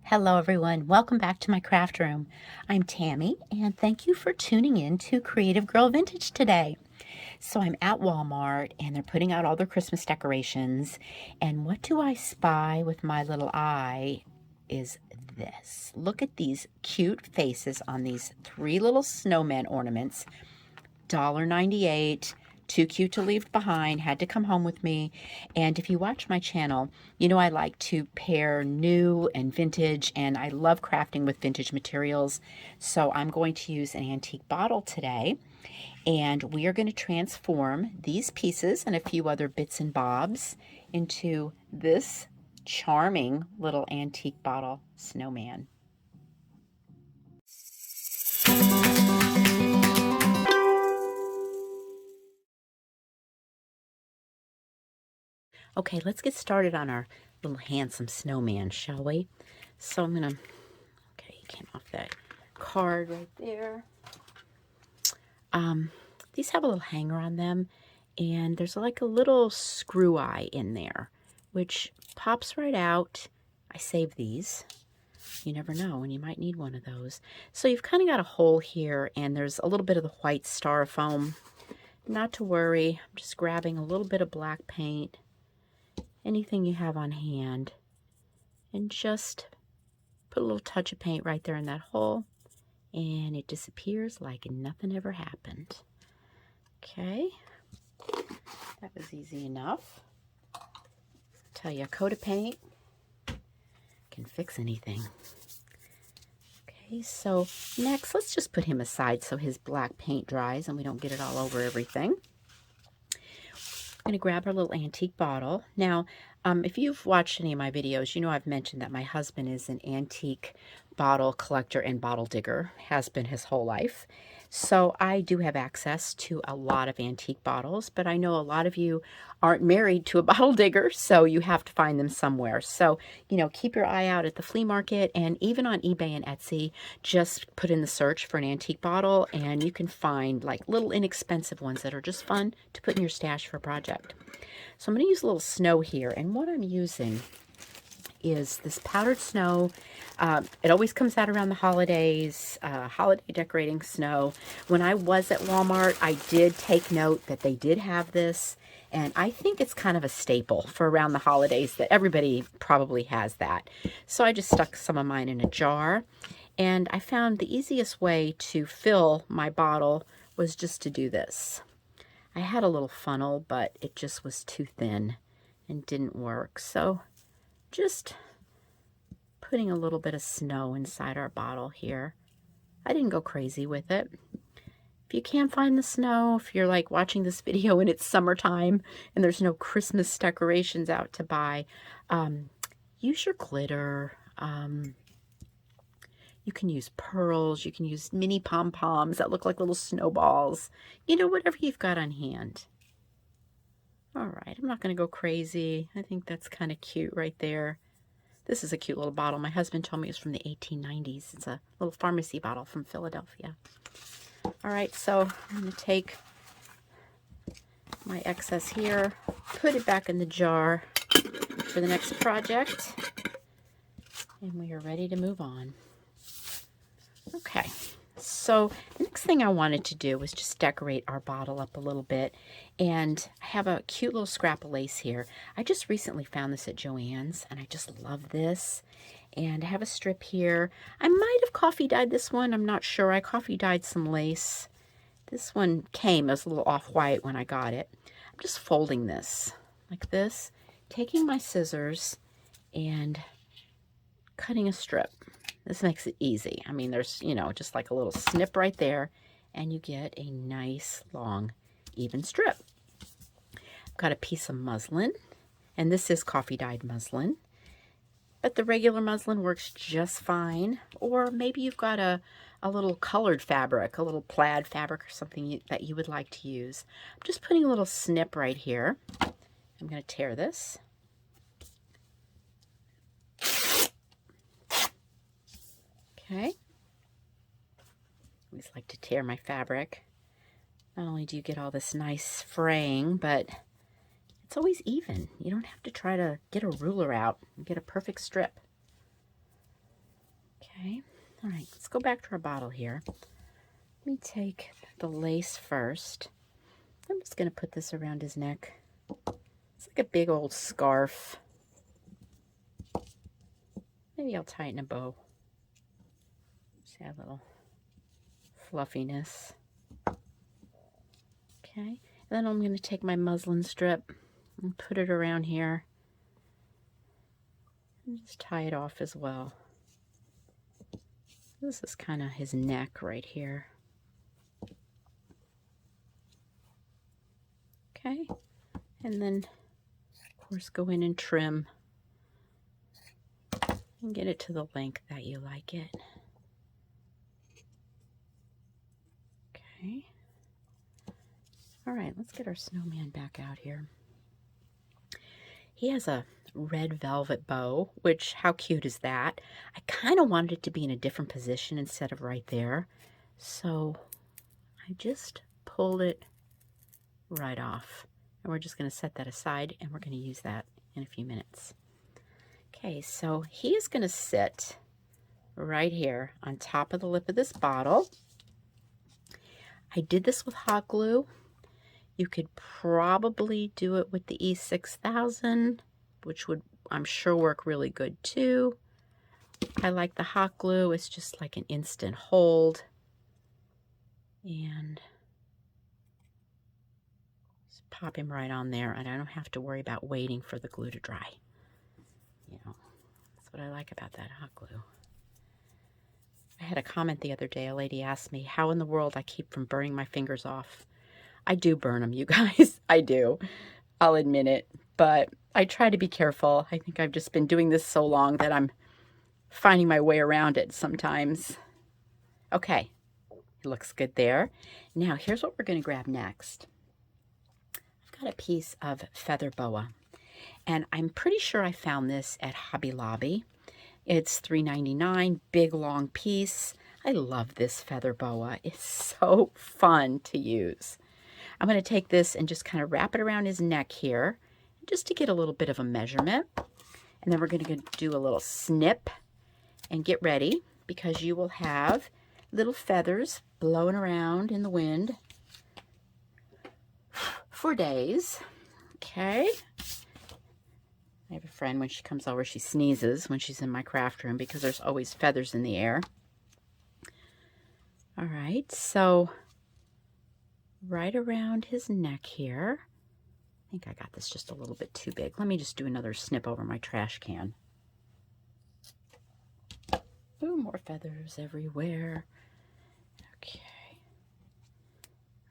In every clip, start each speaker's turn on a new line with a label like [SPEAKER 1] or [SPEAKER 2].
[SPEAKER 1] Hello everyone, welcome back to my craft room. I'm Tammy and thank you for tuning in to Creative Girl Vintage today. So I'm at Walmart and they're putting out all their Christmas decorations, and what do I spy with my little eye is this. Look at these cute faces on these three little snowman ornaments. $1.98. Too cute to leave behind, had to come home with me. And if you watch my channel, you know I like to pair new and vintage, and I love crafting with vintage materials. So I'm going to use an antique bottle today, and we are going to transform these pieces and a few other bits and bobs into this charming little antique bottle snowman. Okay, let's get started on our little handsome snowman, shall we? So I'm gonna, okay, he came off that card right there. These have a little hanger on them, and there's like a little screw eye in there, which pops right out. I save these. You never know when you might need one of those. So you've kind of got a hole here, and there's a little bit of the white styrofoam. Not to worry, I'm just grabbing a little bit of black paint, anything you have on hand, and just put a little touch of paint right there in that hole, and it disappears like nothing ever happened. Okay, that was easy enough. Tell you, a coat of paint can fix anything. Okay, so next, let's just put him aside so his black paint dries and we don't get it all over everything. I'm going to grab our little antique bottle. Now, if you've watched any of my videos, you know I've mentioned that my husband is an antique bottle collector and bottle digger, has been his whole life. So I do have access to a lot of antique bottles, but I know a lot of you aren't married to a bottle digger, so you have to find them somewhere. So, you know, keep your eye out at the flea market, and even on eBay and Etsy, just put in the search for an antique bottle and you can find like little inexpensive ones that are just fun to put in your stash for a project. So I'm going to use a little snow here, and what I'm using is this powdered snow. It always comes out around the holidays, holiday decorating snow. When I was at Walmart, I did take note that they did have this, and I think it's kind of a staple for around the holidays that everybody probably has that. So I just stuck some of mine in a jar, and I found the easiest way to fill my bottle was just to do this. I had a little funnel, but it just was too thin and didn't work. So just putting a little bit of snow inside our bottle here. I didn't go crazy with it. If you can't find the snow, if you're like watching this video and it's summertime and there's no Christmas decorations out to buy, use your glitter. You can use pearls. You can use mini pom-poms that look like little snowballs. You know, whatever you've got on hand. All right, I'm not going to go crazy. I think that's kind of cute right there. This is a cute little bottle. My husband told me it was from the 1890s. It's a little pharmacy bottle from Philadelphia. All right, so I'm going to take my excess here, put it back in the jar for the next project, and we are ready to move on. Okay. So the next thing I wanted to do was just decorate our bottle up a little bit, and I have a cute little scrap of lace here. I just recently found this at Joann's, and I just love this. And I have a strip here. I might have coffee dyed this one. I'm not sure. I coffee dyed some lace. This one came as a little off-white when I got it. I'm just folding this like this, taking my scissors and cutting a strip. This makes it easy. I mean, there's, you know, just like a little snip right there, and you get a nice, long, even strip. I've got a piece of muslin, and this is coffee-dyed muslin, but the regular muslin works just fine. Or maybe you've got a little colored fabric, a little plaid fabric or something that you would like to use. I'm just putting a little snip right here. I'm going to tear this. Okay. I always like to tear my fabric. Not only do you get all this nice fraying, but it's always even. You don't have to try to get a ruler out and get a perfect strip. All right, let's go back to our bottle here. Let me take the lace first. I'm just going to put this around his neck. It's like a big old scarf. Maybe I'll tie it in a bow. See a little fluffiness. Okay, and then I'm going to take my muslin strip and put it around here. And just tie it off as well. This is kind of his neck right here. Okay, and then of course go in and trim and get it to the length that you like it. Okay. All right, let's get our snowman back out here. He has a red velvet bow, which, how cute is that? I kind of wanted it to be in a different position instead of right there. So I just pulled it right off. And we're just going to set that aside, and we're going to use that in a few minutes. Okay, so he is going to sit right here on top of the lip of this bottle. I did this with hot glue. You could probably do it with the E6000, which would, I'm sure, work really good too. I like the hot glue. It's just like an instant hold. And just pop him right on there, and I don't have to worry about waiting for the glue to dry. You know, that's what I like about that hot glue. I had a comment the other day. A lady asked me how in the world I keep from burning my fingers off. I do burn them, you guys. I do. I'll admit it. But I try to be careful. I think I've just been doing this so long that I'm finding my way around it sometimes. Okay. It looks good there. Now, here's what we're going to grab next. I've got a piece of feather boa. And I'm pretty sure I found this at Hobby Lobby. It's $3.99, big long piece. I love this feather boa. It's so fun to use. I'm going to take this and just kind of wrap it around his neck here, just to get a little bit of a measurement. And then we're going to do a little snip and get ready, because you will have little feathers blowing around in the wind for days. Okay. I have a friend, when she comes over, she sneezes when she's in my craft room because there's always feathers in the air. All right, so right around his neck here. I think I got this just a little bit too big. Let me just do another snip over my trash can. Ooh, more feathers everywhere. Okay.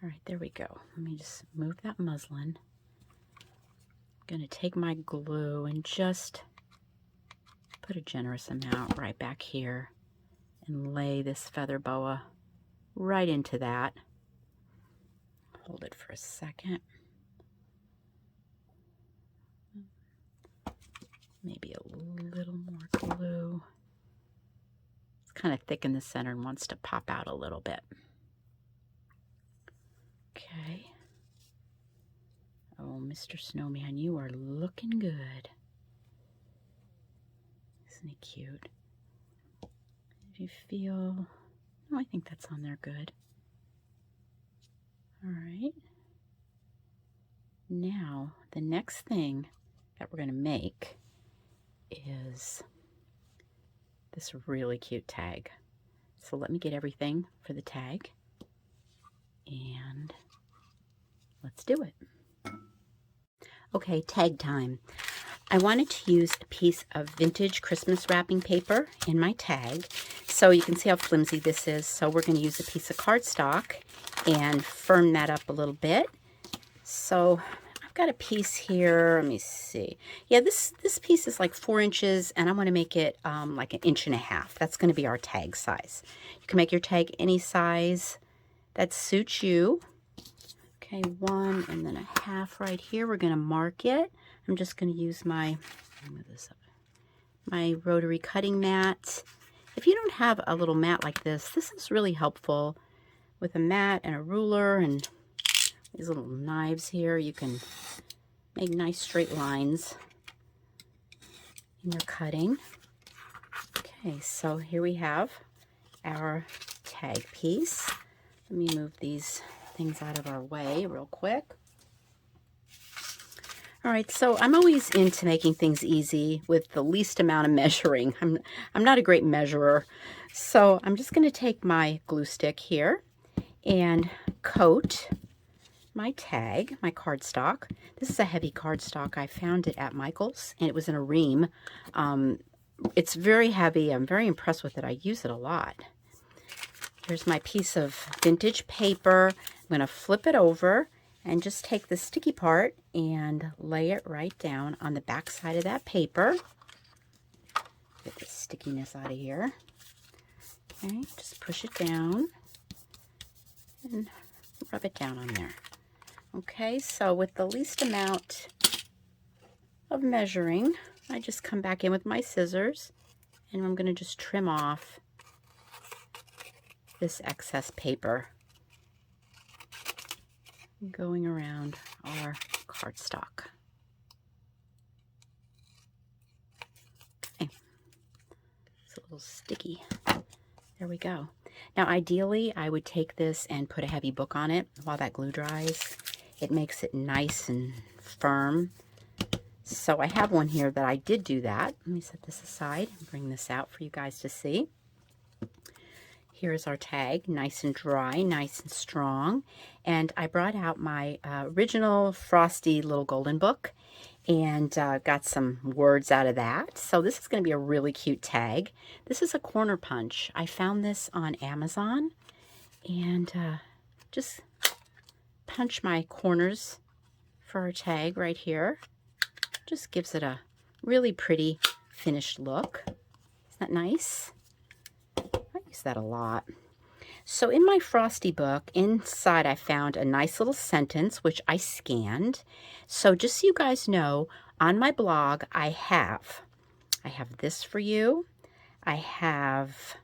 [SPEAKER 1] All right, there we go. Let me just move that muslin. I'm going to take my glue and just put a generous amount right back here and lay this feather boa right into that. Hold it for a second. Maybe a little more glue. It's kind of thick in the center and wants to pop out a little bit. Okay. Oh, Mr. Snowman, you are looking good. Isn't he cute? Do you feel... Oh, I think that's on there good. All right. Now, the next thing that we're going to make is this really cute tag. So let me get everything for the tag, and let's do it. Okay, tag time. I wanted to use a piece of vintage Christmas wrapping paper in my tag, so you can see how flimsy this is. So we're going to use a piece of cardstock and firm that up a little bit. So I've got a piece here. Let me see. Yeah, this piece is like 4 inches, and I want to make it like 1.5 inches. That's going to be our tag size. You can make your tag any size that suits you. Okay, 1 and then 1/2 right here. We're going to mark it. I'm just going to use my, move this up, my rotary cutting mat. If you don't have a little mat like this is really helpful. With a mat and a ruler and these little knives here, you can make nice straight lines in your cutting. Okay, so here we have our tag piece. Let me move these things out of our way real quick. All right, so I'm always into making things easy with the least amount of measuring. I'm not a great measurer, so I'm just going to take my glue stick here and coat my tag, my cardstock. This is a heavy cardstock. I found it at Michael's, and it was in a ream. It's very heavy. I'm very impressed with it. I use it a lot. Here's my piece of vintage paper. I'm going to flip it over and just take the sticky part and lay it right down on the back side of that paper. Get the stickiness out of here. Okay, just push it down and rub it down on there. Okay, so with the least amount of measuring, I just come back in with my scissors and I'm going to just trim off this excess paper going around our cardstock. Okay, it's a little sticky. There we go. Now ideally I would take this and put a heavy book on it while that glue dries. It makes it nice and firm. So I have one here that I did do that. Let me set this aside and bring this out for you guys to see. Here's our tag, nice and dry, nice and strong. And I brought out my original Frosty little golden book and got some words out of that. So this is going to be a really cute tag. This is a corner punch. I found this on Amazon and just punch my corners for our tag right here. Just gives it a really pretty finished look. Isn't that nice? I use that a lot. So in my Frosty book, inside I found a nice little sentence, which I scanned. So just so you guys know, on my blog, I have this for you. I have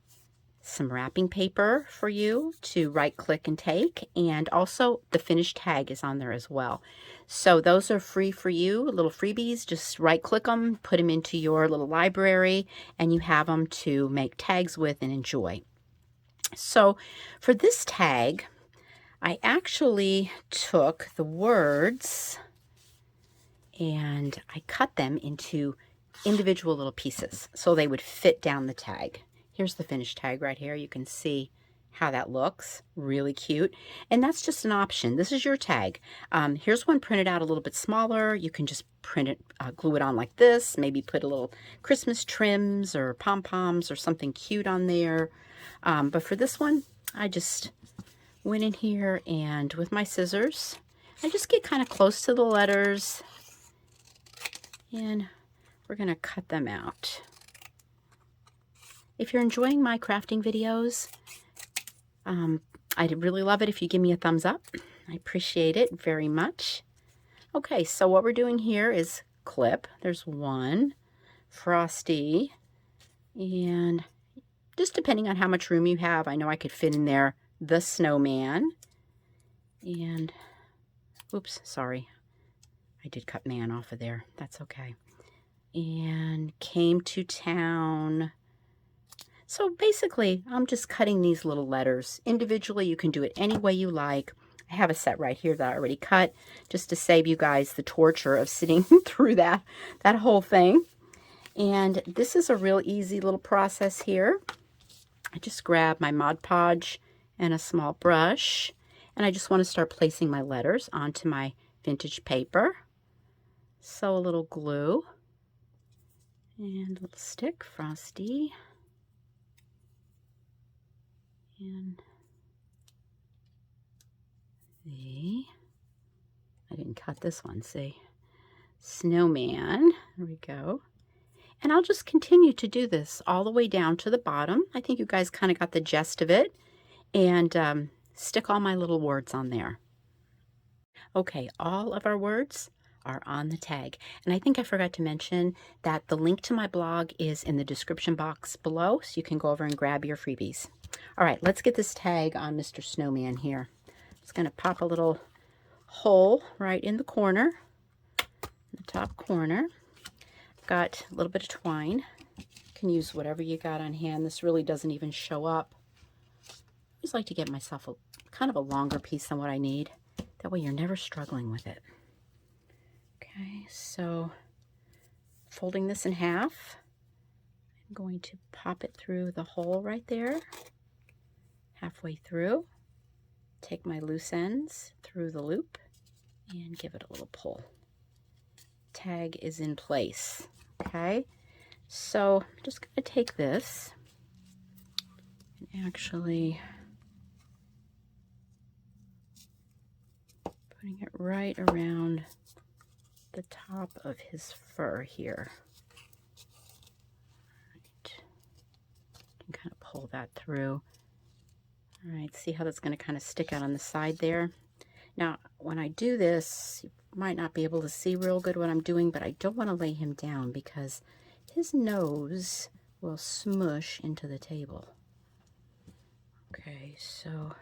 [SPEAKER 1] some wrapping paper for you to right click and take, and also the finished tag is on there as well. So those are free for you, little freebies. Just right click them, put them into your little library, and you have them to make tags with and enjoy. So for this tag, I actually took the words and I cut them into individual little pieces so they would fit down the tag. Here's the finished tag right here. You can see how that looks. Really cute. And that's just an option. This is your tag. Here's one printed out a little bit smaller. You can just print it, glue it on like this. Maybe put a little Christmas trims or pom-poms or something cute on there. But for this one, I just went in here and with my scissors, I just get kind of close to the letters and we're going to cut them out. If you're enjoying my crafting videos, I'd really love it if you give me a thumbs up. I appreciate it very much. Okay, so what we're doing here is clip. There's one, Frosty, and just depending on how much room you have, I know I could fit in there the snowman. And, oops, sorry. I did cut man off of there. That's okay. And came to town. So basically, I'm just cutting these little letters. Individually, you can do it any way you like. I have a set right here that I already cut just to save you guys the torture of sitting through that whole thing. And this is a real easy little process here. I just grab my Mod Podge and a small brush, and I just want to start placing my letters onto my vintage paper. So a little glue and a little stick, Frosty. And I didn't cut this one, see? Snowman, there we go. And I'll just continue to do this all the way down to the bottom. I think you guys kind of got the gist of it. And stick all my little words on there. Okay, all of our words are on the tag. And I think I forgot to mention that the link to my blog is in the description box below, so you can go over and grab your freebies. All right, let's get this tag on Mr. Snowman here. I'm just going to pop a little hole right in the corner, the top corner. Got a little bit of twine. You can use whatever you got on hand. This really doesn't even show up just like to get myself a kind of a longer piece than what I need. That way you're never struggling with it. Okay, so folding this in half, I'm going to pop it through the hole right there, halfway through. Take my loose ends through the loop and give it a little pull. Tag is in place. Okay, so I'm just going to take this and actually putting it right around the top of his fur here. Right. You can kind of pull that through. All right, see how that's going to kind of stick out on the side there? Now, when I do this, you might not be able to see real good what I'm doing, but I don't want to lay him down because his nose will smush into the table. Okay, so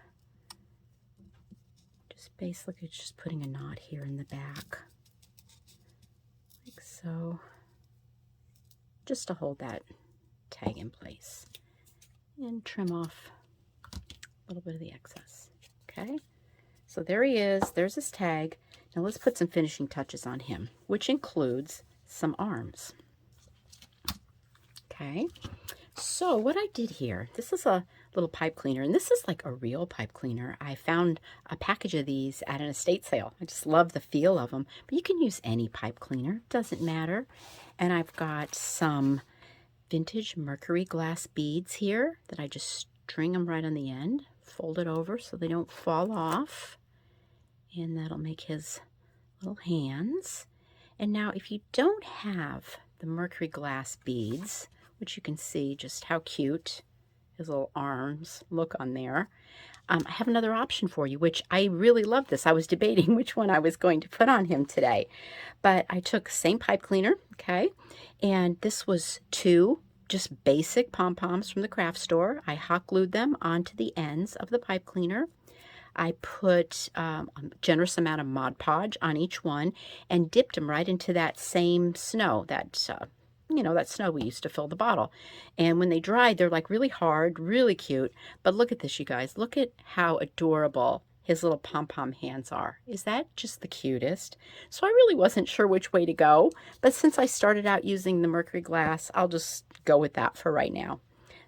[SPEAKER 1] just basically just putting a knot here in the back, like so, just to hold that tag in place and trim off a little bit of the excess. Okay, so there he is. There's his tag. Now let's put some finishing touches on him, which includes some arms. Okay, so what I did here, this is a little pipe cleaner, and this is like a real pipe cleaner. I found a package of these at an estate sale. I just love the feel of them, but you can use any pipe cleaner, doesn't matter. And I've got some vintage mercury glass beads here that I just string them right on the end, fold it over so they don't fall off, and that'll make his little hands. And now if you don't have the mercury glass beads, which you can see just how cute his little arms look on there, I have another option for you, which I really love this. I was debating which one I was going to put on him today, but I took the same pipe cleaner, okay, and this was 2 just basic pom-poms from the craft store. I hot glued them onto the ends of the pipe cleaner. I put a generous amount of Mod Podge on each one and dipped them right into that same snow, that you know, that snow we used to fill the bottle. And when they dried, they're like really hard, really cute. But look at this, you guys. Look at how adorable his little pom-pom hands are. Is that just the cutest? So I really wasn't sure which way to go. But since I started out using the mercury glass, I'll just go with that for right now.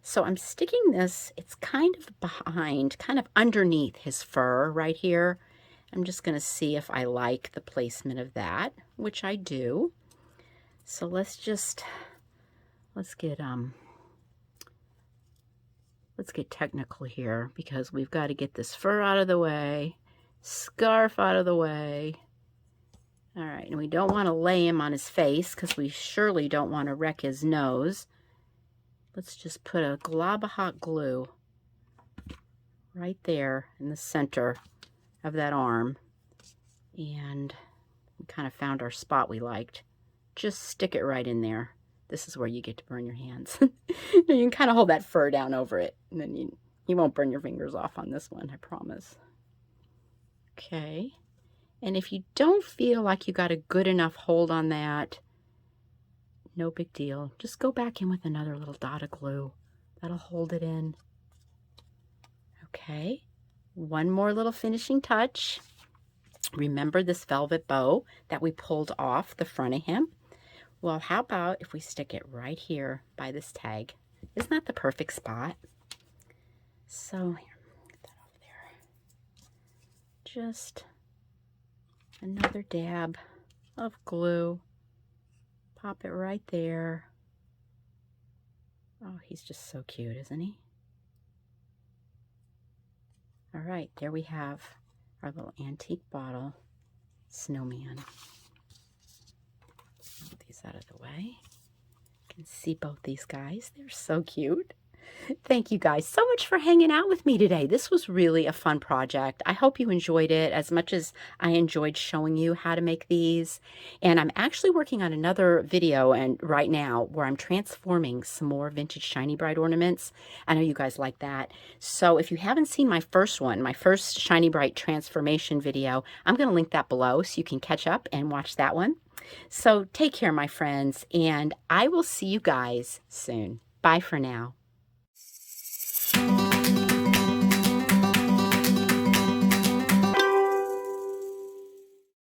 [SPEAKER 1] So I'm sticking this, it's kind of behind, kind of underneath his fur right here. I'm just going to see if I like the placement of that, which I do. So let's get technical here, because we've got to get this fur out of the way, scarf out of the way. All right, and we don't want to lay him on his face because we surely don't want to wreck his nose. Let's just put a glob of hot glue right there in the center of that arm, and we kind of found our spot we liked. Just stick it right in there. This is where you get to burn your hands. You can kind of hold that fur down over it, and then you won't burn your fingers off on this one, I promise. Okay, and if you don't feel like you got a good enough hold on that, no big deal. Just go back in with another little dot of glue. That'll hold it in. Okay, one more little finishing touch. Remember this velvet bow that we pulled off the front of him? Well, how about if we stick it right here by this tag? Isn't that the perfect spot? So here, get that over there. Just another dab of glue. Pop it right there. Oh, he's just so cute, isn't he? All right, there we have our little antique bottle snowman. Move these out of the way. You can see both these guys. They're so cute. Thank you guys so much for hanging out with me today. This was really a fun project. I hope you enjoyed it as much as I enjoyed showing you how to make these. And I'm actually working on another video right now where I'm transforming some more vintage shiny bride ornaments. I know you guys like that. So if you haven't seen my first one, my first shiny bride transformation video, I'm going to link that below so you can catch up and watch that one. So take care, my friends, and I will see you guys soon. Bye for now.